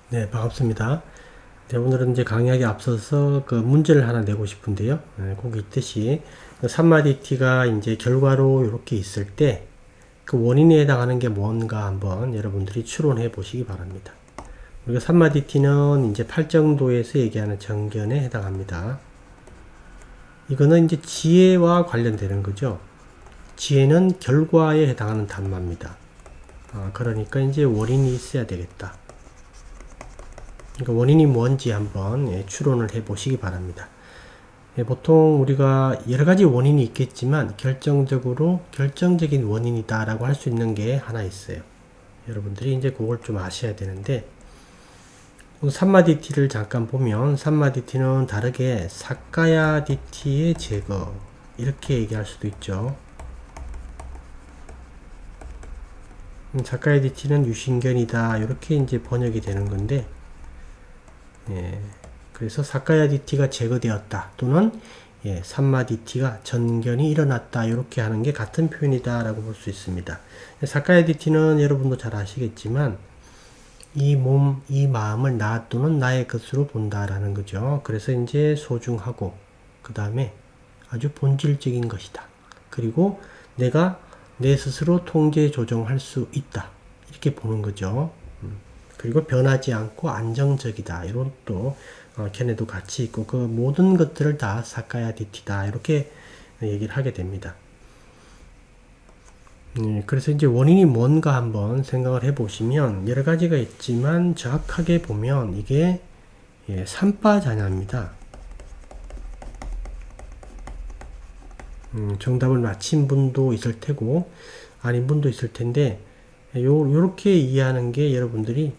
네, 반갑습니다. 네, 오늘은 이제 강의하기 앞서서 그 문제를 하나 내고 싶은데요. 거기 있듯이 그 산마디티가 이제 결과로 이렇게 있을 때 그 원인에 해당하는 게 뭔가 한번 여러분들이 추론해 보시기 바랍니다. 우리가 산마디티는 이제 8정도에서 얘기하는 정견에 해당합니다. 이거는 이제 지혜와 관련되는 거죠. 지혜는 결과에 해당하는 단말입니다. 그러니까 이제 원인이 있어야 되겠다. 그러니까 원인이 뭔지 한번 추론을 해 보시기 바랍니다. 보통 우리가 여러 가지 원인이 있겠지만 결정적인 원인이다 라고 할 수 있는 게 하나 있어요. 여러분들이 이제 그걸 좀 아셔야 되는데, 삼마디티를 잠깐 보면 삼마디티는 다르게 사까야디티의 제거 이렇게 얘기할 수도 있죠. 사까야디티는 유신견이다 이렇게 이제 번역이 되는 건데, 그래서 사까야디티가 제거되었다 또는 삼마디티가 전견이 일어났다 이렇게 하는 게 같은 표현이다 라고 볼 수 있습니다. 사까야디티는 여러분도 잘 아시겠지만 이 몸, 이 마음을 나 또는 나의 것으로 본다라는 거죠. 그래서 이제 소중하고 그 다음에 아주 본질적인 것이다. 그리고 내가 내 스스로 통제 조정할 수 있다. 이렇게 보는 거죠. 그리고 변하지 않고 안정적이다. 이런 또 걔네도 같이 있고 그 모든 것들을 다 사까야디티다. 이렇게 얘기를 하게 됩니다. 그래서 이제 원인이 뭔가 한번 생각을 해보시면 여러 가지가 있지만 정확하게 보면 이게 삼파자냐입니다. 정답을 맞힌 분도 있을 테고 아닌 분도 있을 텐데 요렇게 이해하는 게 여러분들이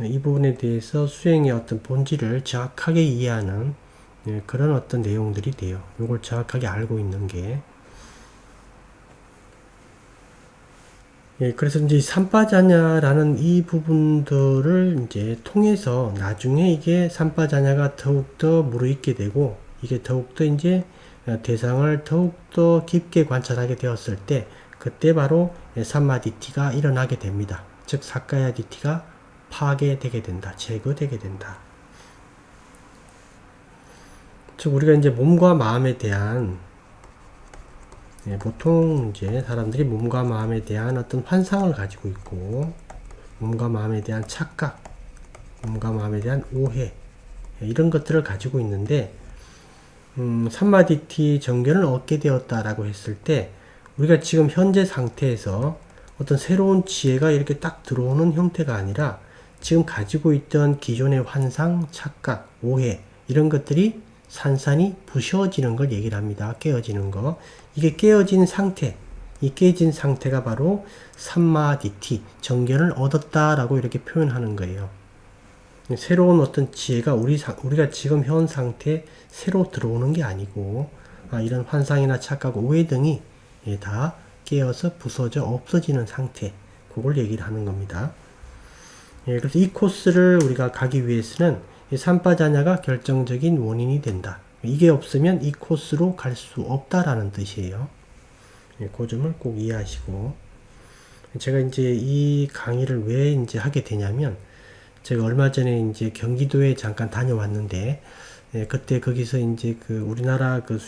이 부분에 대해서 수행의 어떤 본질을 정확하게 이해하는 그런 어떤 내용들이 돼요. 요걸 정확하게 알고 있는 게. 그래서 이제 삼파자냐라는 이 부분들을 이제 통해서 나중에 이게 삼파자냐가 더욱더 무르익게 되고 이게 더욱더 이제 대상을 더욱더 깊게 관찰하게 되었을 때 그때 바로 삼마디티가 일어나게 됩니다. 즉 사까야디티가 파괴되게 된다. 제거되게 된다. 즉 우리가 이제 몸과 마음에 대한 보통 이제 사람들이 몸과 마음에 대한 어떤 환상을 가지고 있고 몸과 마음에 대한 착각, 몸과 마음에 대한 오해 이런 것들을 가지고 있는데 삼마디티 정견을 얻게 되었다라고 했을 때 우리가 지금 현재 상태에서 어떤 새로운 지혜가 이렇게 딱 들어오는 형태가 아니라 지금 가지고 있던 기존의 환상, 착각, 오해 이런 것들이 산산이 부셔지는 걸 얘기를 합니다. 깨어지는 거. 이게 깨어진 상태, 이 깨진 상태가 바로 삼마디티, 정견을 얻었다라고 이렇게 표현하는 거예요. 새로운 어떤 지혜가 우리가 지금 현 상태에 새로 들어오는 게 아니고 이런 환상이나 착각, 오해 등이 다 깨어서 부서져 없어지는 상태, 그걸 얘기를 하는 겁니다. 그래서 이 코스를 우리가 가기 위해서는 삼파자냐가 결정적인 원인이 된다. 이게 없으면 이 코스로 갈 수 없다라는 뜻이에요. 그 점을 꼭 이해하시고 제가 이제 이 강의를 왜 이제 하게 되냐면 제가 얼마 전에 이제 경기도에 잠깐 다녀왔는데 그때 거기서 이제 그 우리나라 그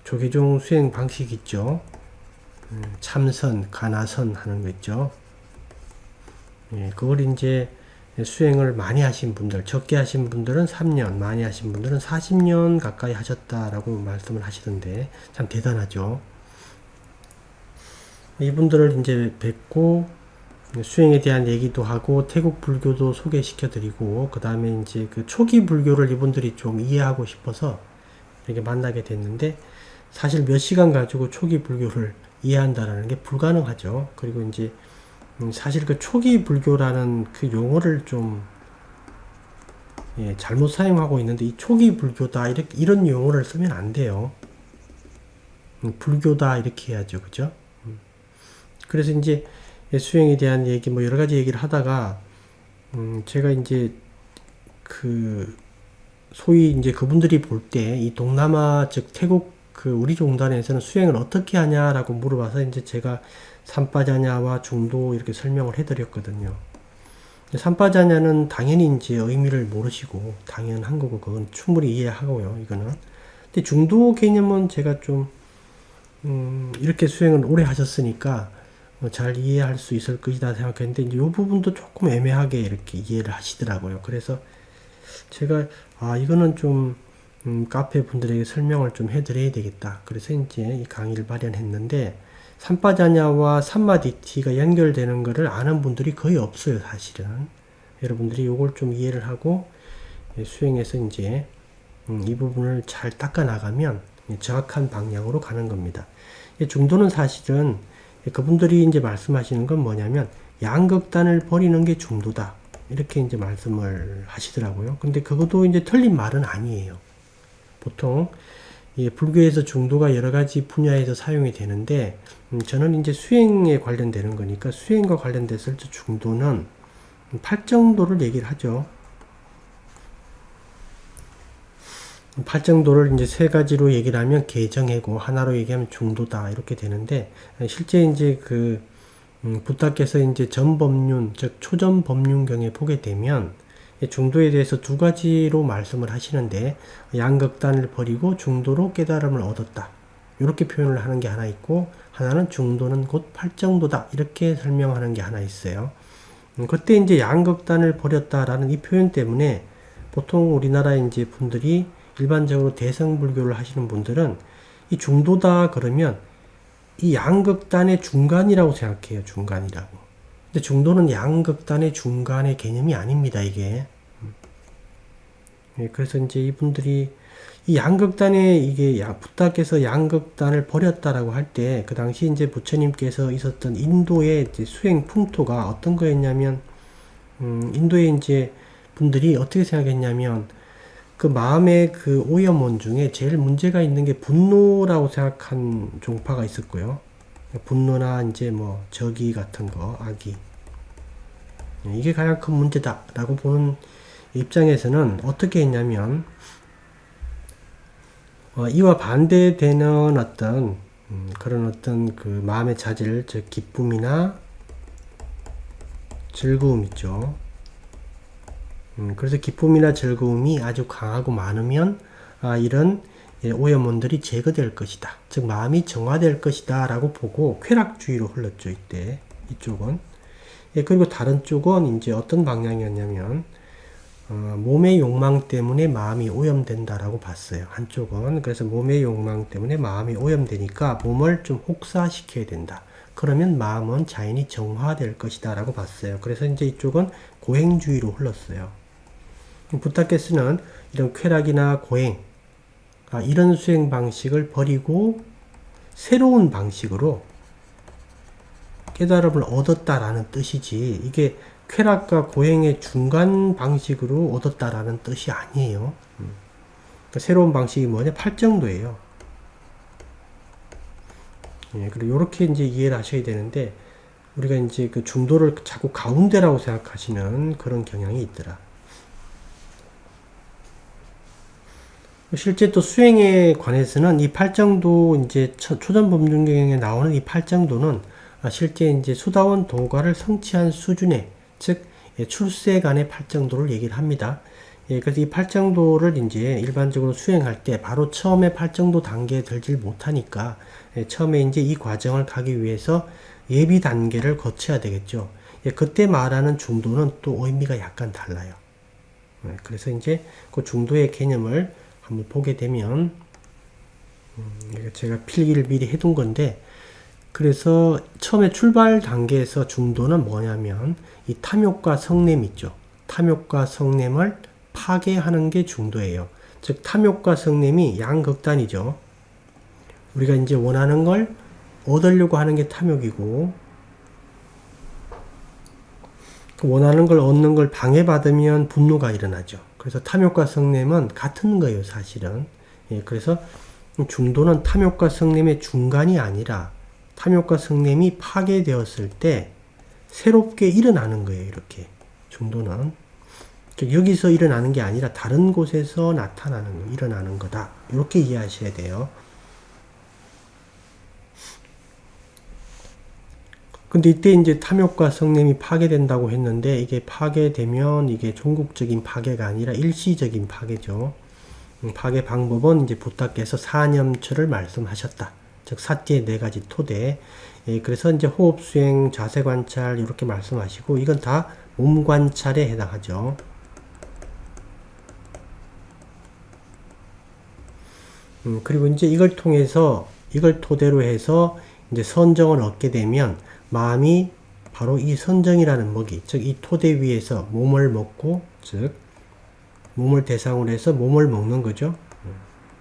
조계종 수행 방식 있죠. 참선, 가나선 하는 거 있죠. 그걸 이제 수행을 많이 하신 분들, 적게 하신 분들은 3년, 많이 하신 분들은 40년 가까이 하셨다라고 말씀을 하시던데 참 대단하죠. 이분들을 이제 뵙고 수행에 대한 얘기도 하고 태국 불교도 소개시켜 드리고 그 다음에 이제 그 초기 불교를 이분들이 좀 이해하고 싶어서 이렇게 만나게 됐는데 사실 몇 시간 가지고 초기 불교를 이해한다라는 게 불가능하죠. 그리고 이제 사실 그 초기 불교라는 그 용어를 좀 잘못 사용하고 있는데 이 초기 불교다 이런 용어를 쓰면 안 돼요. 불교다 이렇게 해야죠, 그죠? 그래서 이제 수행에 대한 얘기 뭐 여러 가지 얘기를 하다가 제가 이제 그 소위 이제 그분들이 볼 때 이 동남아 즉 태국 그 우리 종단에서는 수행을 어떻게 하냐라고 물어봐서 이제 제가 삼파자냐와 중도 이렇게 설명을 해드렸거든요. 산파자냐는 당연히 이제 의미를 모르시고 당연한 거고 그건 충분히 이해하고요. 이거는. 근데 중도 개념은 제가 좀 이렇게 수행을 오래 하셨으니까 잘 이해할 수 있을 것이다 생각했는데 이제 이 부분도 조금 애매하게 이렇게 이해를 하시더라고요. 그래서 제가 이거는 좀 카페 분들에게 설명을 좀 해드려야 되겠다. 그래서 이제 이 강의를 마련했는데 삼파자냐와 삼마디티가 연결되는 것을 아는 분들이 거의 없어요, 사실은. 여러분들이 이걸 좀 이해를 하고 수행해서 이제 이 부분을 잘 닦아 나가면 정확한 방향으로 가는 겁니다. 중도는 사실은 그분들이 이제 말씀하시는 건 뭐냐면 양극단을 버리는 게 중도다. 이렇게 이제 말씀을 하시더라고요. 근데 그것도 이제 틀린 말은 아니에요. 보통 불교에서 중도가 여러 가지 분야에서 사용이 되는데 저는 이제 수행에 관련되는 거니까 수행과 관련됐을 때 중도는 팔정도를 얘기를 하죠. 팔정도를 이제 세 가지로 얘기를 하면 개정해고 하나로 얘기하면 중도다 이렇게 되는데 실제 이제 부타께서 이제 전법륜 즉 초전법륜경에 보게 되면 중도에 대해서 두 가지로 말씀을 하시는데 양극단을 버리고 중도로 깨달음을 얻었다 이렇게 표현을 하는 게 하나 있고 하나는 중도는 곧 팔정도다 이렇게 설명하는 게 하나 있어요. 그때 이제 양극단을 버렸다라는 이 표현 때문에 보통 우리나라 이제 분들이 일반적으로 대성불교를 하시는 분들은 이 중도다 그러면 이 양극단의 중간이라고 생각해요. 중간이라고. 근데 중도는 양극단의 중간의 개념이 아닙니다. 이게. 그래서 이제 이분들이 이 양극단에 이게 부타께서 양극단을 버렸다라고 할 때 그 당시 이제 부처님께서 있었던 인도의 이제 수행 풍토가 어떤 거였냐면 인도의 이제 분들이 어떻게 생각했냐면 그 마음의 그 오염원 중에 제일 문제가 있는 게 분노라고 생각한 종파가 있었고요. 분노나 이제 뭐 적이 같은 거, 악이. 이게 가장 큰 문제다라고 보는 입장에서는 어떻게 했냐면 이와 반대되는 어떤 그런 어떤 그 마음의 자질, 즉 기쁨이나 즐거움 있죠. 그래서 기쁨이나 즐거움이 아주 강하고 많으면 이런 오염원들이 제거될 것이다. 즉 마음이 정화될 것이다 라고 보고 쾌락주의로 흘렀죠. 이때 이쪽은. 그리고 다른 쪽은 이제 어떤 방향이었냐면 몸의 욕망 때문에 마음이 오염된다라고 봤어요. 한쪽은. 그래서 몸의 욕망 때문에 마음이 오염되니까 몸을 좀 혹사시켜야 된다. 그러면 마음은 자연히 정화될 것이다 라고 봤어요. 그래서 이제 이쪽은 고행주의로 흘렀어요. 부타께서는 이런 쾌락이나 고행, 이런 수행 방식을 버리고 새로운 방식으로 깨달음을 얻었다라는 뜻이지, 이게 쾌락과 고행의 중간 방식으로 얻었다라는 뜻이 아니에요. 그러니까 새로운 방식이 뭐냐? 팔정도예요. 그리고 이렇게 이제 이해를 하셔야 되는데, 우리가 이제 그 중도를 자꾸 가운데라고 생각하시는 그런 경향이 있더라. 실제 또 수행에 관해서는 이 팔정도 이제 초전법륜경에 나오는 이 팔정도는 실제 이제 수다원 도가를 성취한 수준의, 즉 출세간의 팔정도를 얘기를 합니다. 그래서 이 팔정도를 이제 일반적으로 수행할 때 바로 처음에 팔정도 단계에 들질 못하니까 처음에 이제 이 과정을 가기 위해서 예비 단계를 거쳐야 되겠죠. 그때 말하는 중도는 또 의미가 약간 달라요. 그래서 이제 그 중도의 개념을 한번 보게 되면 제가 필기를 미리 해둔 건데, 그래서 처음에 출발 단계에서 중도는 뭐냐면 이 탐욕과 성냄 있죠. 탐욕과 성냄을 파괴하는 게 중도예요. 즉 탐욕과 성냄이 양극단이죠. 우리가 이제 원하는 걸 얻으려고 하는 게 탐욕이고, 원하는 걸 얻는 걸 방해받으면 분노가 일어나죠. 그래서 탐욕과 성냄은 같은 거예요, 사실은. 그래서 중도는 탐욕과 성냄의 중간이 아니라 탐욕과 성냄이 파괴되었을 때 새롭게 일어나는 거예요, 이렇게. 중도는. 여기서 일어나는 게 아니라 다른 곳에서 나타나는, 일어나는 거다. 이렇게 이해하셔야 돼요. 근데 이때 이제 탐욕과 성냄이 파괴된다고 했는데 이게 파괴되면 이게 종국적인 파괴가 아니라 일시적인 파괴죠. 파괴 방법은 이제 부탁께서 사념처를 말씀하셨다. 즉 사띠의 네 가지 토대. 예, 그래서 이제 호흡 수행, 자세 관찰 이렇게 말씀하시고 이건 다 몸 관찰에 해당하죠. 그리고 이제 이걸 통해서 이걸 토대로 해서 이제 선정을 얻게 되면 마음이 바로 이 선정이라는 먹이, 즉 이 토대 위에서 몸을 먹고, 즉 몸을 대상으로 해서 몸을 먹는 거죠.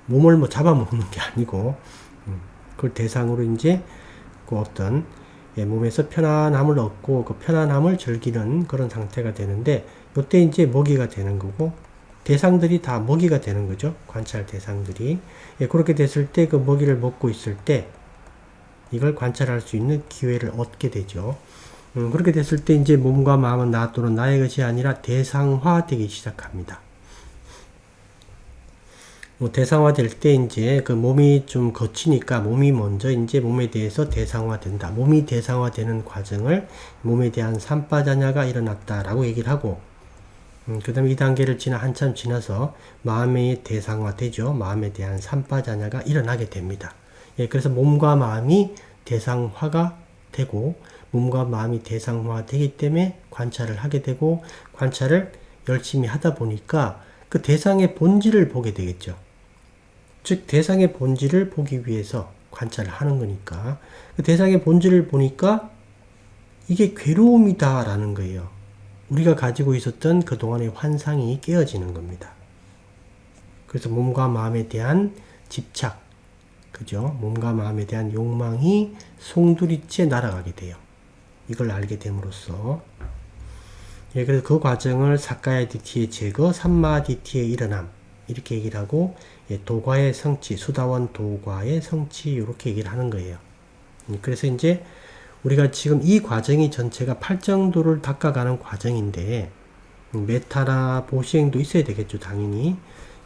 몸을 뭐 잡아먹는 게 아니고 그걸 대상으로 이제 그 어떤 몸에서 편안함을 얻고 그 편안함을 즐기는 그런 상태가 되는데 이때 이제 먹이가 되는 거고 대상들이 다 먹이가 되는 거죠. 관찰 대상들이. 그렇게 됐을 때 그 먹이를 먹고 있을 때 이걸 관찰할 수 있는 기회를 얻게 되죠. 그렇게 됐을 때 이제 몸과 마음은 나 또는 나의 것이 아니라 대상화되기 시작합니다. 대상화될 때 이제 그 몸이 좀 거치니까 몸이 먼저 이제 몸에 대해서 대상화된다. 몸이 대상화되는 과정을 몸에 대한 삼빠자냐가 일어났다라고 얘기를 하고 그 다음에 이 단계를 한참 지나서 마음이 대상화되죠. 마음에 대한 삼빠자냐가 일어나게 됩니다. 예, 그래서 몸과 마음이 대상화가 되고 몸과 마음이 대상화되기 때문에 관찰을 하게 되고 관찰을 열심히 하다 보니까 그 대상의 본질을 보게 되겠죠. 즉 대상의 본질을 보기 위해서 관찰을 하는 거니까 그 대상의 본질을 보니까 이게 괴로움이다 라는 거예요. 우리가 가지고 있었던 그동안의 환상이 깨어지는 겁니다. 그래서 몸과 마음에 대한 집착, 그죠? 몸과 마음에 대한 욕망이 송두리째 날아가게 돼요. 이걸 알게 됨으로써. 예, 그래서 그 과정을 사까야 디티의 제거, 삼마 디티의 일어남, 이렇게 얘기를 하고, 예, 도과의 성취, 수다원 도과의 성취, 이렇게 얘기를 하는 거예요. 그래서 이제 우리가 지금 이 과정이 전체가 팔정도를 닦아가는 과정인데, 메타나 보시행도 있어야 되겠죠, 당연히.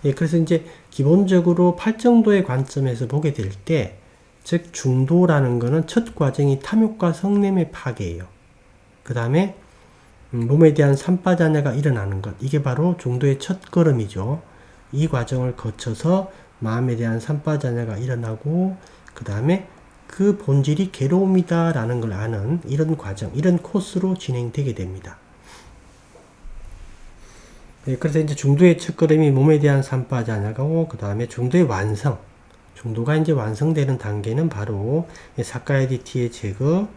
예, 그래서 이제 기본적으로 팔정도의 관점에서 보게 될 때, 즉, 중도라는 거는 첫 과정이 탐욕과 성냄의 파괴예요. 그 다음에, 몸에 대한 삼빠자냐가 일어나는 것. 이게 바로 중도의 첫 걸음이죠. 이 과정을 거쳐서 마음에 대한 삼빠자냐가 일어나고, 그 다음에 그 본질이 괴로움이다 라는 걸 아는 이런 과정, 이런 코스로 진행되게 됩니다. 네, 그래서 이제 중도의 첫걸음이 몸에 대한 삼빠자냐가고, 그 다음에 중도의 완성. 중도가 이제 완성되는 단계는 바로 사까야 디티의 제거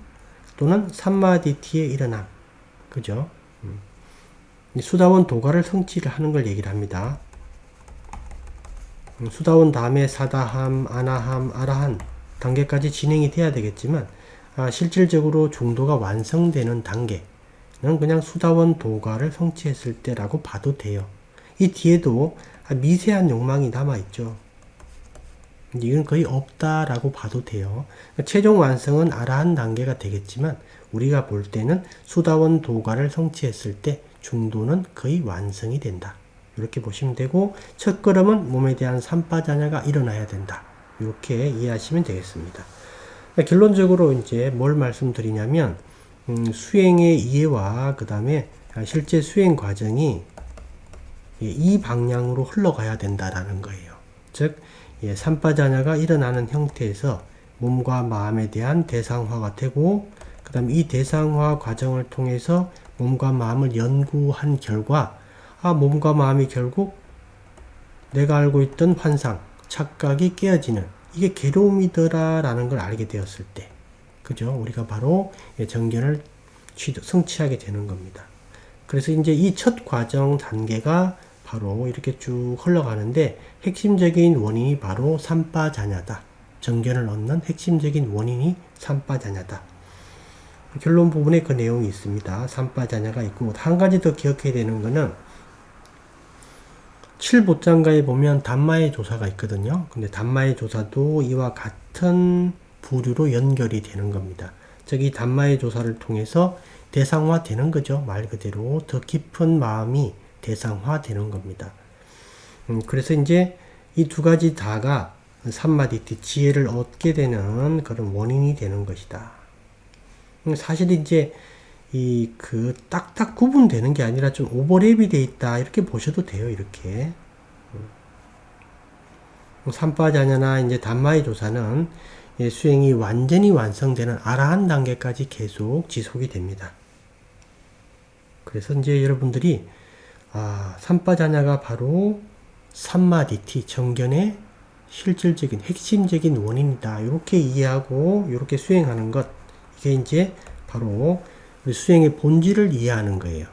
또는 삼마디티의 일어남. 그죠? 수다원 도가를 성취를 하는 걸 얘기를 합니다. 수다원 다음에 사다함, 아나함, 아라한 단계까지 진행이 돼야 되겠지만 실질적으로 중도가 완성되는 단계는 그냥 수다원 도가를 성취했을 때라고 봐도 돼요. 이 뒤에도 미세한 욕망이 남아있죠. 이건 거의 없다라고 봐도 돼요. 최종 완성은 아라한 단계가 되겠지만 우리가 볼 때는 수다원 도가를 성취했을 때 중도는 거의 완성이 된다. 이렇게 보시면 되고 첫 걸음은 몸에 대한 삼빠자냐가 일어나야 된다. 이렇게 이해하시면 되겠습니다. 결론적으로 이제 뭘 말씀드리냐면 수행의 이해와 그 다음에 실제 수행 과정이 이 방향으로 흘러가야 된다라는 거예요. 즉 삼빠자냐가 일어나는 형태에서 몸과 마음에 대한 대상화가 되고 그 다음에 이 대상화 과정을 통해서 몸과 마음을 연구한 결과 몸과 마음이 결국 내가 알고 있던 환상, 착각이 깨어지는 이게 괴로움이더라 라는 걸 알게 되었을 때 그죠? 우리가 바로 정견을 성취하게 되는 겁니다. 그래서 이제 이 첫 과정 단계가 바로 이렇게 쭉 흘러가는데 핵심적인 원인이 바로 삼빠자냐다. 정견을 얻는 핵심적인 원인이 삼빠자냐다. 결론 부분에 그 내용이 있습니다. 삼빠자냐가 있고 한 가지 더 기억해야 되는 거는 7보장가에 보면 단마의 조사가 있거든요. 근데 단마의 조사도 이와 같은 부류로 연결이 되는 겁니다. 즉 이 단마의 조사를 통해서 대상화 되는 거죠. 말 그대로 더 깊은 마음이 대상화 되는 겁니다. 그래서 이제 이 두 가지 다가 삼마디티 지혜를 얻게 되는 그런 원인이 되는 것이다. 사실 이제 딱딱 구분되는 게 아니라 좀 오버랩이 돼 있다 이렇게 보셔도 돼요. 이렇게 산파자녀나 이제 단마의 조사는 수행이 완전히 완성되는 아라한 단계까지 계속 지속이 됩니다. 그래서 이제 여러분들이 산파자냐가 바로 삼마디티 정견의 실질적인 핵심적인 원인이다. 이렇게 이해하고 이렇게 수행하는 것, 이게 이제 바로 우리 수행의 본질을 이해하는 거예요.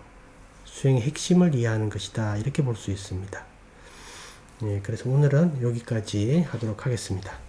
수행의 핵심을 이해하는 것이다. 이렇게 볼 수 있습니다. 그래서 오늘은 여기까지 하도록 하겠습니다.